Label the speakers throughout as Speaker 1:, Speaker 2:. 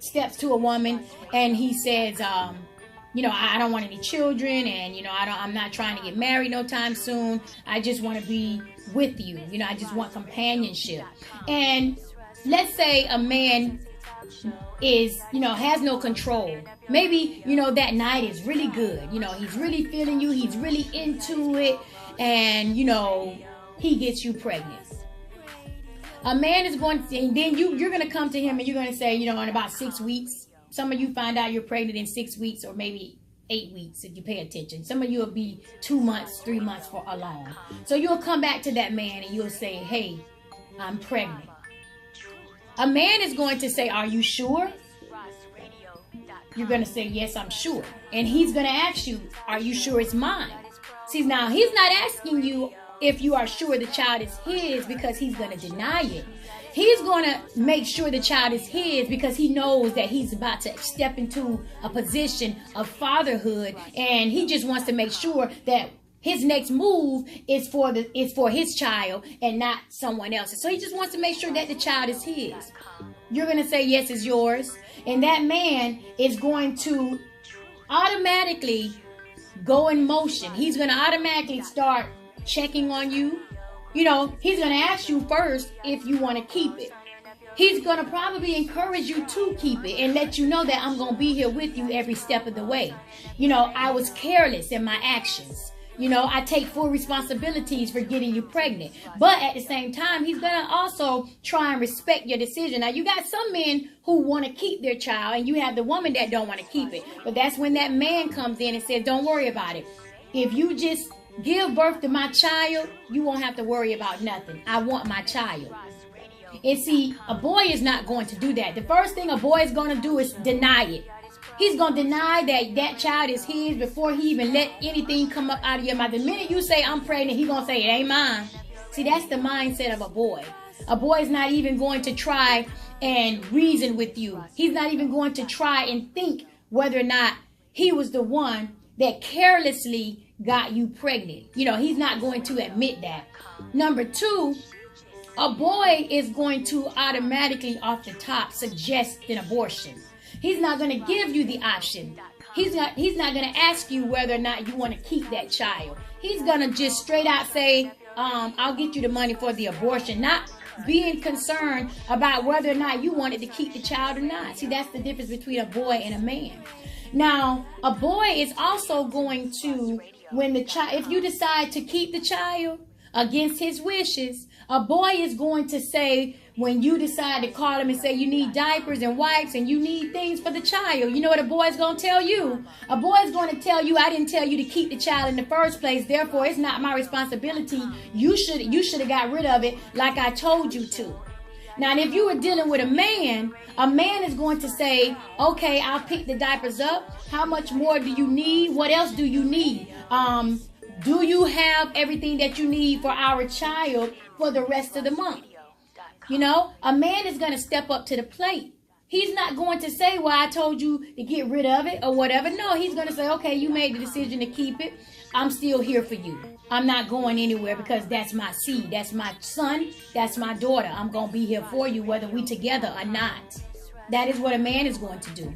Speaker 1: steps to a woman and he says, I don't want any children, and I'm not trying to get married no time soon. I just want to be with you. I just want companionship. And let's say a man is, has no control. Maybe, that night is really good. He's really feeling you. He's really into it. And, he gets you pregnant. A man is going to, and then you're going to come to him and you're going to say, in about 6 weeks, some of you find out you're pregnant in 6 weeks or maybe 8 weeks if you pay attention. Some of you will be 2 months, 3 months for along. So you'll come back to that man and you'll say, hey, I'm pregnant. A man is going to say, are you sure? You're going to say, yes, I'm sure. And he's going to ask you, are you sure it's mine? See, now he's not asking you if you are sure the child is his because he's going to deny it. He's going to make sure the child is his because he knows that he's about to step into a position of fatherhood, and he just wants to make sure that his next move is for his child and not someone else's. So he just wants to make sure that the child is his. You're going to say, yes, it's yours. And that man is going to automatically go in motion. He's going to automatically start checking on you. He's going to ask you first if you want to keep it. He's going to probably encourage you to keep it and let you know that I'm going to be here with you every step of the way. I was careless in my actions. I take full responsibilities for getting you pregnant. But at the same time, he's going to also try and respect your decision. Now, you got some men who want to keep their child, and you have the woman that don't want to keep it. But that's when that man comes in and says, don't worry about it. If you just give birth to my child, you won't have to worry about nothing. I want my child. And see, a boy is not going to do that. The first thing a boy is going to do is deny it. He's going to deny that child is his before he even let anything come up out of your mouth. The minute you say, I'm pregnant, he's going to say, it ain't mine. See, that's the mindset of a boy. A boy is not even going to try and reason with you. He's not even going to try and think whether or not he was the one that carelessly got you pregnant. He's not going to admit that. Number two, a boy is going to automatically off the top suggest an abortion. He's not going to give you the option. He's not going to ask you whether or not you want to keep that child. He's going to just straight out say, I'll get you the money for the abortion, not being concerned about whether or not you wanted to keep the child or not. See, that's the difference between a boy and a man. Now, a boy is also going to, if you decide to keep the child against his wishes, a boy is going to say, when you decide to call him and say you need diapers and wipes and you need things for the child, you know what a boy is going to tell you? A boy is going to tell you, I didn't tell you to keep the child in the first place, therefore it's not my responsibility. You should have got rid of it like I told you to. Now, if you were dealing with a man is going to say, okay, I'll pick the diapers up. How much more do you need? What else do you need? Do you have everything that you need for our child for the rest of the month? A man is going to step up to the plate. He's not going to say, well, I told you to get rid of it or whatever. No, he's going to say, okay, you made the decision to keep it. I'm still here for you. I'm not going anywhere because that's my seed. That's my son. That's my daughter. I'm going to be here for you whether we together or not. That is what a man is going to do.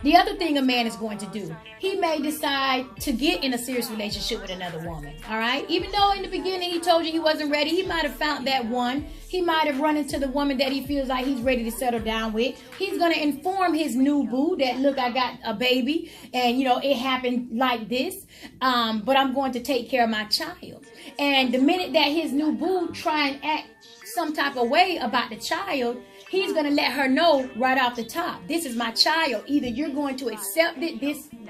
Speaker 1: The other thing a man is going to do, he may decide to get in a serious relationship with another woman, all right? Even though in the beginning he told you he wasn't ready, he might have found that one. He might have run into the woman that he feels like he's ready to settle down with. He's going to inform his new boo that, look, I got a baby and, it happened like this, but I'm going to take care of my child. And the minute that his new boo try and act some type of way about the child, he's going to let her know right off the top, this is my child. Either you're going to accept it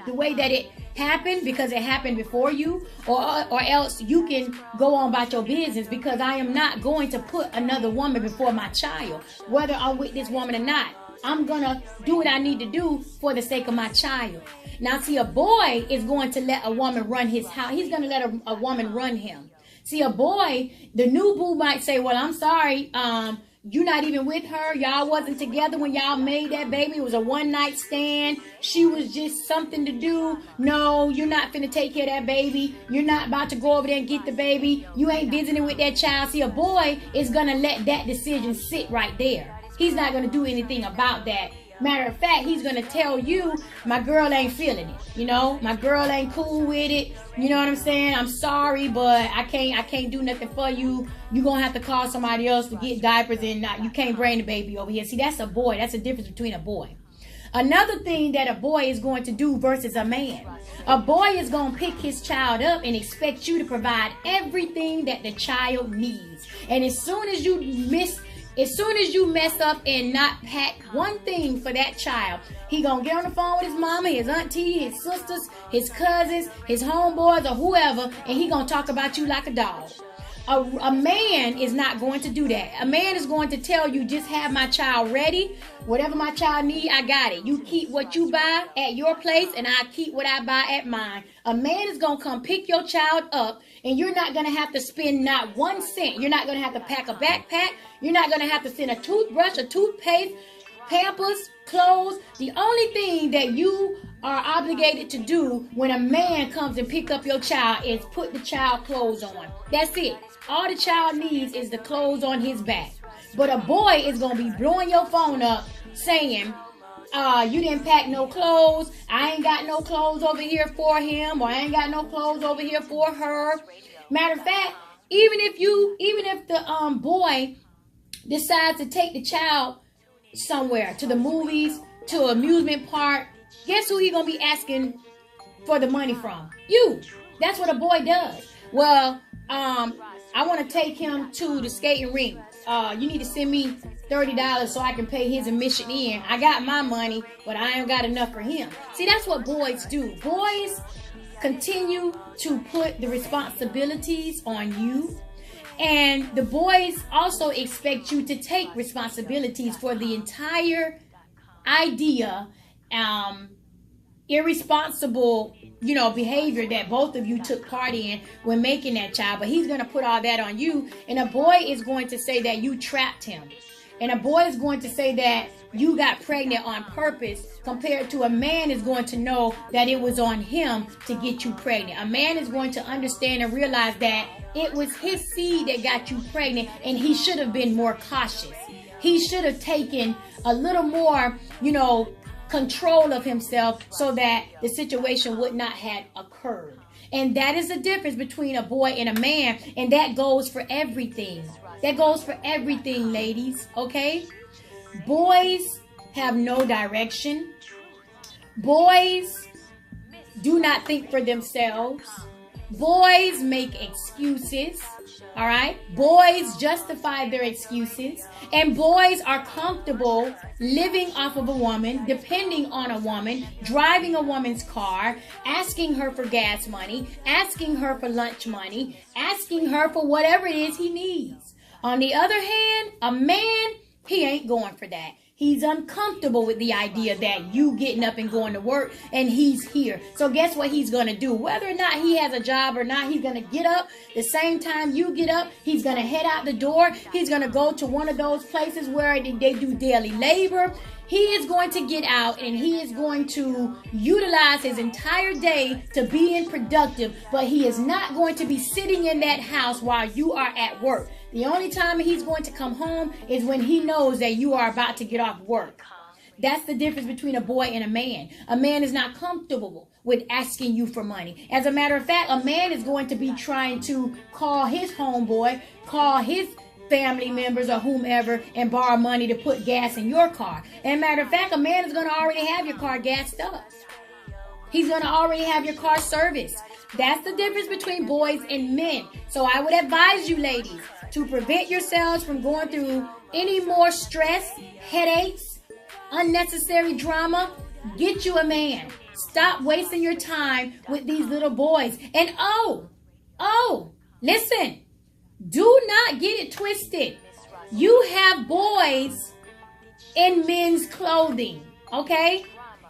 Speaker 1: the way that it happened because it happened before you, or else you can go on about your business, because I am not going to put another woman before my child. Whether I'm with this woman or not, I'm going to do what I need to do for the sake of my child. Now, see, a boy is going to let a woman run his house. He's going to let a woman run him. See, a boy, the new boo might say, well, I'm sorry, you're not even with her. Y'all wasn't together when y'all made that baby. It was a one-night stand. She was just something to do. No, you're not finna take care of that baby. You're not about to go over there and get the baby. You ain't visiting with that child. See, a boy is going to let that decision sit right there. He's not going to do anything about that Matter of fact, he's going to tell you, my girl ain't feeling it. You know, my girl ain't cool with it. You know what I'm saying? I'm sorry, but I can't do nothing for you. You're going to have to call somebody else to get diapers, and you can't bring the baby over here. See, that's a boy. That's the difference between a boy. Another thing that a boy is going to do versus a man. A boy is going to pick his child up and expect you to provide everything that the child needs. And as soon as you mess up and not pack one thing for that child, he gonna get on the phone with his mama, his auntie, his sisters, his cousins, his homeboys, or whoever, and he gonna talk about you like a dog. A man is not going to do that. A man is going to tell you, just have my child ready. Whatever my child need, I got it. You keep what you buy at your place, and I keep what I buy at mine. A man is going to come pick your child up, and you're not going to have to spend not 1 cent. You're not going to have to pack a backpack. You're not going to have to send a toothbrush, a toothpaste, Pampers, clothes. The only thing that you are obligated to do when a man comes and pick up your child is put the child clothes on. That's it. All the child needs is the clothes on his back. But a boy is going to be blowing your phone up saying, you didn't pack no clothes. I ain't got no clothes over here for him, or I ain't got no clothes over here for her. Matter of fact, even if the boy decides to take the child somewhere, to the movies, to an amusement park, guess who he gonna be asking for the money from? You. That's what a boy does. Well, I want to take him to the skating rink. You need to send me $30 so I can pay his admission in. I got my money, but I ain't got enough for him. See, that's what boys do. Boys continue to put the responsibilities on you. And the boys also expect you to take responsibilities for the entire idea, irresponsible, behavior that both of you took part in when making that child. But he's going to put all that on you. And a boy is going to say that you trapped him. And a boy is going to say that you got pregnant on purpose, compared to a man is going to know that it was on him to get you pregnant. A man is going to understand and realize that it was his seed that got you pregnant, and he should have been more cautious. He should have taken a little more, control of himself so that the situation would not have occurred. And that is the difference between a boy and a man, and that goes for everything. That goes for everything, ladies, okay? Boys have no direction. Boys do not think for themselves. Boys make excuses, all right? Boys justify their excuses. And boys are comfortable living off of a woman, depending on a woman, driving a woman's car, asking her for gas money, asking her for lunch money, asking her for whatever it is he needs. On the other hand, a man, he ain't going for that. He's uncomfortable with the idea that you getting up and going to work and he's here. So guess what he's going to do? Whether or not he has a job or not, he's going to get up the same time you get up. He's going to head out the door. He's going to go to one of those places where they do daily labor. He is going to get out and he is going to utilize his entire day to be productive, but he is not going to be sitting in that house while you are at work. The only time he's going to come home is when he knows that you are about to get off work. That's the difference between a boy and a man. A man is not comfortable with asking you for money. As a matter of fact, a man is going to be trying to call his homeboy, call his family members or whomever, and borrow money to put gas in your car. And matter of fact, a man is going to already have your car gassed up. He's going to already have your car serviced. That's the difference between boys and men. So I would advise you, ladies, to prevent yourselves from going through any more stress, headaches, unnecessary drama. Get you a man. Stop wasting your time with these little boys. And listen, do not get it twisted. You have boys in men's clothing, okay?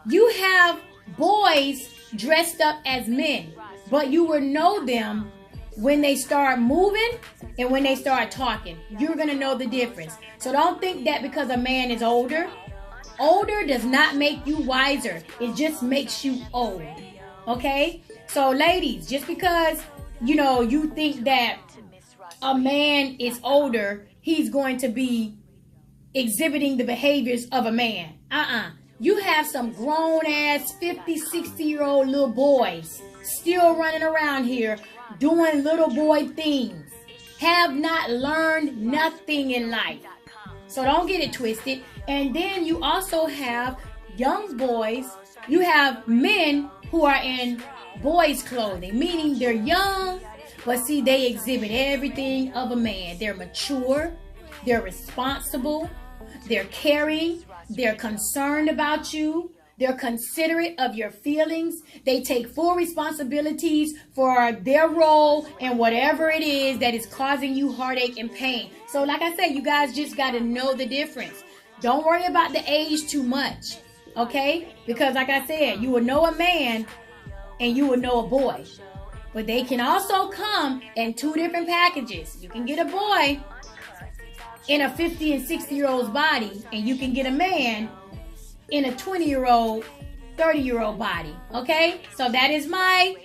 Speaker 1: You have boys dressed up as men, but you will know them when they start moving and when they start talking. You're going to know the difference. So don't think that because a man is older does not make you wiser. It just makes you old. Okay? So ladies, just because, you think that a man is older, he's going to be exhibiting the behaviors of a man. You have some grown-ass 50, 60-year-old little boys still running around here doing little boy things. Have not learned nothing in life. So don't get it twisted. And then you also have young boys. You have men who are in boys' clothing, meaning they're young, but see, they exhibit everything of a man. They're mature. They're responsible. They're caring. They're concerned about you. They're considerate of your feelings. They take full responsibilities for their role and whatever it is that is causing you heartache and pain. So like I said, you guys just got to know the difference. Don't worry about the age too much, okay? Because like I said, you will know a man and you will know a boy. But they can also come in two different packages. You can get a boy in a 50 and 60-year-old's body, and you can get a man in a 20-year-old, 30-year-old body, okay? So that is my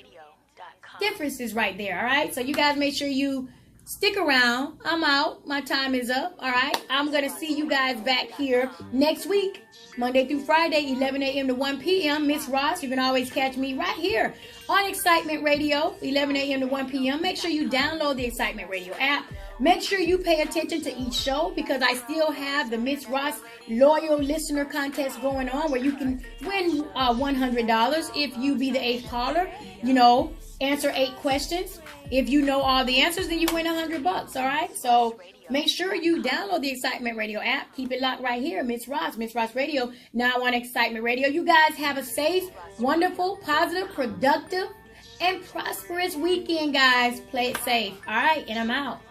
Speaker 1: differences right there, all right? So you guys make sure you stick around. I'm out. My time is up, all right? I'm going to see you guys back here next week, Monday through Friday, 11 a.m. to 1 p.m. Miss Ross, you can always catch me right here on Excitement Radio, 11 a.m. to 1 p.m. Make sure you download the Excitement Radio app. Make sure you pay attention to each show because I still have the Miss Ross Loyal Listener Contest going on where you can win $100 if you be the 8th caller. You know, answer 8 questions. If you know all the answers, then you win $100, all right? So make sure you download the Excitement Radio app. Keep it locked right here, Miss Ross Radio, now on Excitement Radio. You guys have a safe, wonderful, positive, productive, and prosperous weekend, guys. Play it safe, all right? And I'm out.